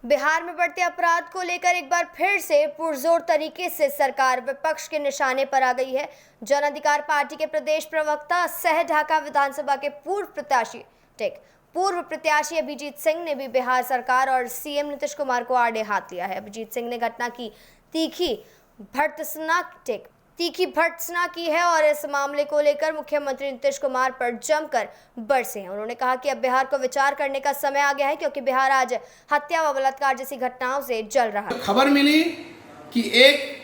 बिहार में बढ़ते अपराध को लेकर एक बार फिर से पुरजोर तरीके से सरकार विपक्ष के निशाने पर आ गई है। जन अधिकार पार्टी के प्रदेश प्रवक्ता सह ढाका विधानसभा के पूर्व प्रत्याशी अभिजीत सिंह ने भी बिहार सरकार और सीएम नीतीश कुमार को आड़े हाथ लिया है। अभिजीत सिंह ने घटना की तीखी भर्त्सना की है और इस मामले को लेकर मुख्यमंत्री नीतीश कुमार पर जमकर बरसे हैं। उन्होंने कहा कि अब बिहार को विचार करने का समय आ गया है, क्योंकि बिहार आज हत्या व बलात्कार जैसी घटनाओं से जल रहा है। खबर मिली कि एक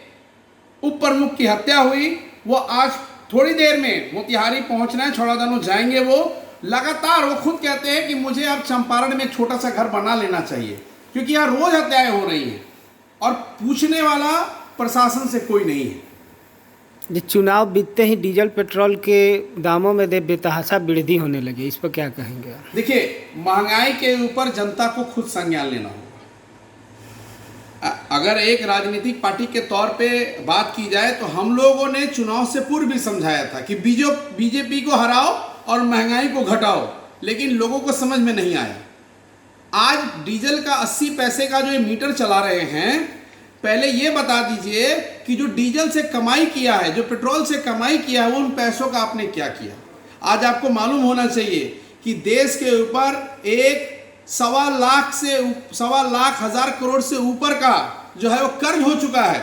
उप प्रमुख की हत्या हुई, वो आज थोड़ी देर में मोतिहारी पहुंचना है, छौड़ादानो जाएंगे। वो लगातार वो खुद कहते हैं कि मुझे अब चंपारण में एक छोटा सा घर बना लेना चाहिए, क्योंकि यहाँ रोज हत्याएं हो रही हैं और पूछने वाला प्रशासन से कोई नहीं है। चुनाव बीतते ही डीजल पेट्रोल के दामों में बेतहाशा वृद्धि होने लगी, इस पर क्या कहेंगे? देखिए, महंगाई के ऊपर जनता को खुद संज्ञान लेना होगा। अगर एक राजनीतिक पार्टी के तौर पे बात की जाए तो हम लोगों ने चुनाव से पूर्व भी समझाया था कि बीजेपी को हराओ और महंगाई को घटाओ, लेकिन लोगों को समझ में नहीं आया। आज डीजल का 80 पैसे का जो ये मीटर चला रहे हैं, पहले ये बता दीजिए कि जो डीजल से कमाई किया है, जो पेट्रोल से कमाई किया है, वो उन पैसों का आपने क्या किया? आज आपको मालूम होना चाहिए कि देश के ऊपर एक 1.25 लाख हजार करोड़ से ऊपर का जो है वो कर्ज हो चुका है।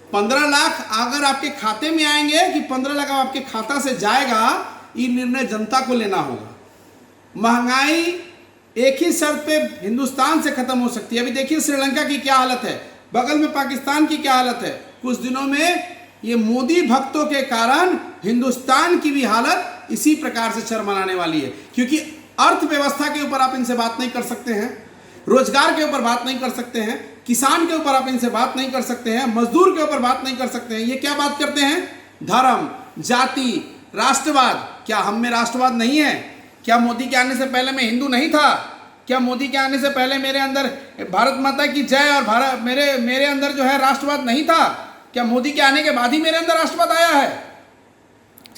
15 लाख अगर आपके खाते में आएंगे कि 15 लाख आपके खाता से जाएगा, ये निर्णय जनता को लेना होगा। महंगाई एक ही शर्त पे हिंदुस्तान से खत्म हो सकती है। अभी देखिए श्रीलंका की क्या हालत है, बगल में पाकिस्तान की क्या हालत है। कुछ दिनों में ये मोदी भक्तों के कारण हिंदुस्तान की भी हालत इसी प्रकार से चरमराने वाली है, क्योंकि अर्थव्यवस्था के ऊपर आप इनसे बात नहीं कर सकते हैं, रोजगार के ऊपर बात नहीं कर सकते हैं, किसान के ऊपर आप इनसे बात नहीं कर सकते हैं, मजदूर के ऊपर बात नहीं कर सकते हैं। ये क्या बात करते हैं? धर्म, जाति, राष्ट्रवाद। क्या हम में राष्ट्रवाद नहीं है? क्या मोदी के आने से पहले मैं हिंदू नहीं था? क्या मोदी के आने से पहले मेरे अंदर भारत माता की जय और मेरे अंदर जो है राष्ट्रवाद नहीं था? क्या मोदी के आने के बाद ही मेरे अंदर राष्ट्रवाद आया है?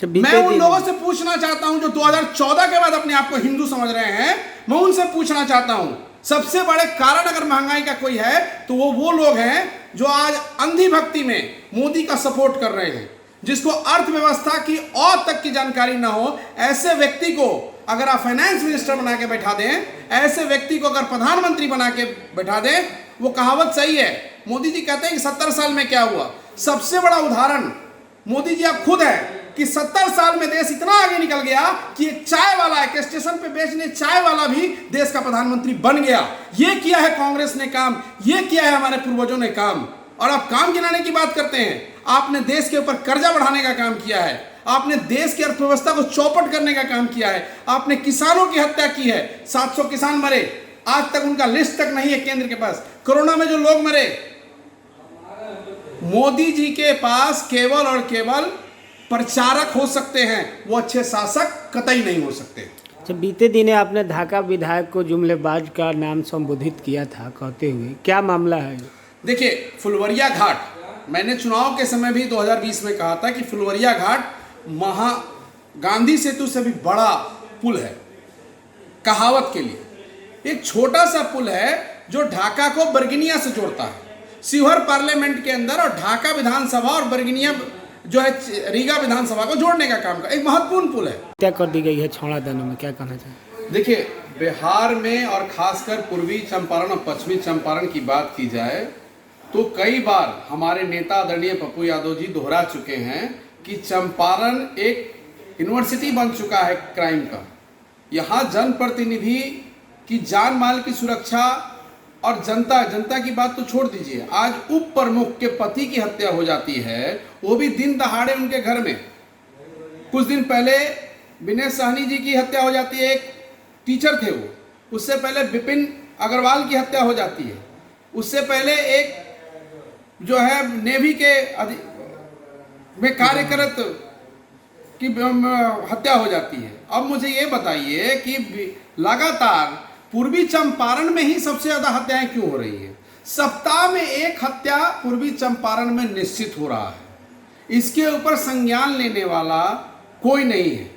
मैं उन लोगों से पूछना चाहता हूं जो 2014 के बाद अपने आप को हिंदू समझ रहे हैं, मैं उनसे पूछना चाहता हूं, सबसे बड़े कारण अगर महंगाई का कोई है तो वो लोग हैं जो आज अंधी भक्ति में मोदी का सपोर्ट कर रहे हैं, जिसको अर्थव्यवस्था की और तक की जानकारी ना हो। ऐसे व्यक्ति को अगर आप फाइनेंस मिनिस्टर बना के बैठा दें, ऐसे व्यक्ति को अगर प्रधानमंत्री बना के बैठा दें, वो कहावत सही है। मोदी जी कहते हैं कि 70 साल में क्या हुआ। सबसे बड़ा उदाहरण मोदी जी आप खुद हैं कि 70 साल में देश इतना आगे निकल गया कि एक चाय वाला, एक स्टेशन पे बेचने चाय वाला भी देश का प्रधानमंत्री बन गया। ये किया है कांग्रेस ने काम, ये किया है हमारे पूर्वजों ने काम। और आप काम गिनाने की बात करते हैं, आपने देश के ऊपर कर्जा बढ़ाने का काम किया है, आपने देश की अर्थव्यवस्था को चौपट करने का काम किया है, आपने किसानों की हत्या की है। 700 किसान मरे, आज तक उनका लिस्ट तक नहीं है केंद्र के पास। कोरोना में जो लोग मरे, मोदी जी के पास केवल और केवल प्रचारक हो सकते हैं, वो अच्छे शासक कतई नहीं हो सकते। जब बीते दिने आपने ढाका विधायक को जुमलेबाज का नाम संबोधित किया था कहते हुए, क्या मामला है? देखिए, फुलवरिया घाट, मैंने चुनाव के समय भी 2020 में कहा था कि फुलवरिया घाट गांधी सेतु से भी बड़ा पुल है। कहावत के लिए एक छोटा सा पुल है जो ढाका को बर्गिनिया से जोड़ता है। शिवहर पार्लियामेंट के अंदर और ढाका विधानसभा और बर्गिनिया जो है रीगा विधानसभा को जोड़ने का काम का एक महत्वपूर्ण पुल है। क्या कर दी गई है छौड़ादानो में, क्या कहना चाहिए? देखिए, बिहार में और खासकर पूर्वी चंपारण और पश्चिमी चंपारण की बात की जाए तो कई बार हमारे नेता आदरणीय पप्पू यादव जी दोहरा चुके हैं कि चंपारण एक यूनिवर्सिटी बन चुका है क्राइम का। यहाँ जनप्रतिनिधि की जान माल की सुरक्षा और जनता की बात तो छोड़ दीजिए, आज उप प्रमुख के पति की हत्या हो जाती है, वो भी दिन दहाड़े उनके घर में। कुछ दिन पहले विनय सहनी जी की हत्या हो जाती है, एक टीचर थे वो। उससे पहले विपिन अग्रवाल की हत्या हो जाती है। उससे पहले एक जो है नेवी के में कार्यरत की हत्या हो जाती है। अब मुझे ये बताइए कि लगातार पूर्वी चंपारण में ही सबसे ज्यादा हत्याएं क्यों हो रही है? सप्ताह में एक हत्या पूर्वी चंपारण में निश्चित हो रहा है। इसके ऊपर संज्ञान लेने वाला कोई नहीं है,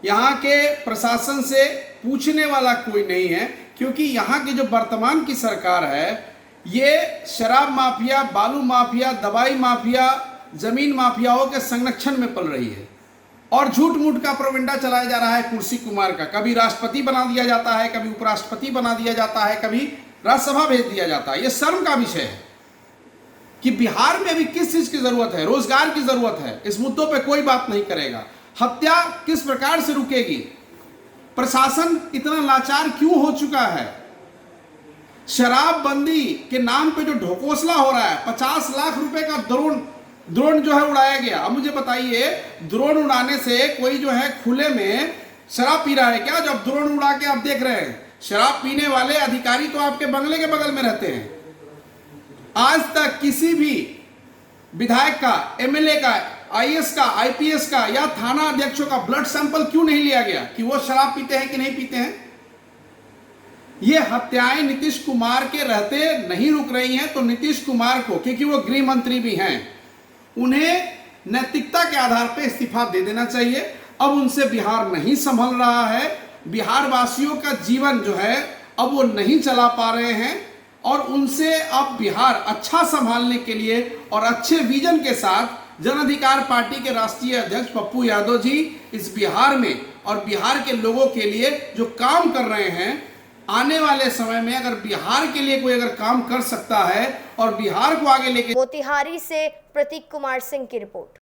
यहाँ के प्रशासन से पूछने वाला कोई नहीं है क्योंकि यहाँ की जो वर्तमान की सरकार है ये शराब माफिया, बालू माफिया, दवाई माफिया, जमीन माफियाओं के संरक्षण में पल रही है और झूठ मूठ का प्रोपेगेंडा चलाया जा रहा है कुर्सी कुमार का। कभी राष्ट्रपति बना दिया जाता है, कभी उपराष्ट्रपति बना दिया जाता है, कभी राज्यसभा भेज दिया जाता है। ये शर्म का विषय है कि बिहार में अभी किस चीज की जरूरत है, रोजगार की जरूरत है। इस मुद्दों पे कोई बात नहीं करेगा। हत्या किस प्रकार से रुकेगी? प्रशासन इतना लाचार क्यों हो चुका है? शराबबंदी के नाम पे जो ढकोसला हो रहा है, 50 लाख रुपए का ड्रोन जो है उड़ाया गया। अब मुझे बताइए, ड्रोन उड़ाने से कोई जो है खुले में शराब पी रहा है क्या? जब ड्रोन उड़ा के आप देख रहे हैं, शराब पीने वाले अधिकारी तो आपके बंगले के बगल में रहते हैं। आज तक किसी भी विधायक का, एमएलए का, आईएएस का, आईपीएस का या थाना अध्यक्षों का ब्लड सैंपल क्यों नहीं लिया गया कि वो शराब पीते हैं कि नहीं पीते हैं? ये हत्याएं नीतीश कुमार के रहते नहीं रुक रही हैं, तो नीतीश कुमार को, क्योंकि वो गृह मंत्री भी हैं, उन्हें नैतिकता के आधार पर इस्तीफा दे देना चाहिए। अब उनसे बिहार नहीं संभल रहा है। बिहार वासियों का जीवन जो है अब वो नहीं चला पा रहे हैं और उनसे अब बिहार अच्छा संभालने के लिए और अच्छे विजन के साथ जन अधिकार पार्टी के राष्ट्रीय अध्यक्ष पप्पू यादव जी इस बिहार में और बिहार के लोगों के लिए जो काम कर रहे हैं, आने वाले समय में अगर बिहार के लिए कोई अगर काम कर सकता है और बिहार को आगे लेके। मोतिहारी से प्रतीक कुमार सिंह की रिपोर्ट।